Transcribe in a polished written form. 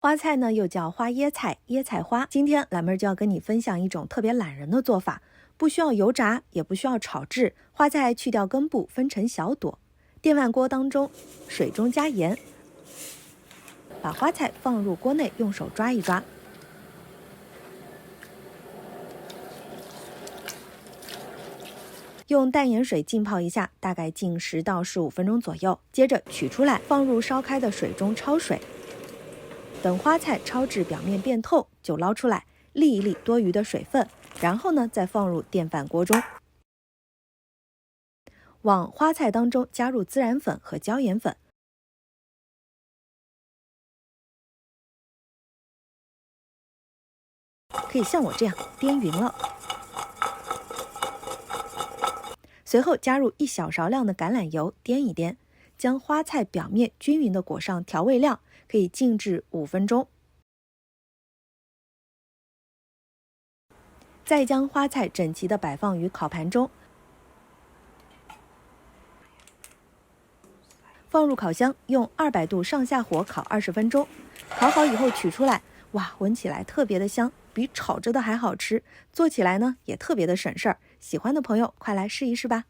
花菜呢又叫花椰菜、椰菜花。今天蓝妹儿就要跟你分享一种特别懒人的做法，不需要油炸，也不需要炒制。花菜去掉根部，分成小朵。电饭锅当中，水中加盐，把花菜放入锅内，用手抓一抓。用淡盐水浸泡一下，大概浸10到15分钟左右。接着取出来，放入烧开的水中焯水。等花菜焯至表面变透，就捞出来，沥一沥多余的水分，然后呢，再放入电饭锅中。往花菜当中加入孜然粉和椒盐粉，可以像我这样颠匀了。随后加入1小勺量的橄榄油，颠一颠，将花菜表面均匀地裹上调味料，可以静置5分钟。再将花菜整齐地摆放于烤盘中，放入烤箱，用200度上下火烤20分钟。烤好以后取出来，哇，闻起来特别的香，比炒着的还好吃。做起来呢也特别的省事儿。喜欢的朋友快来试一试吧。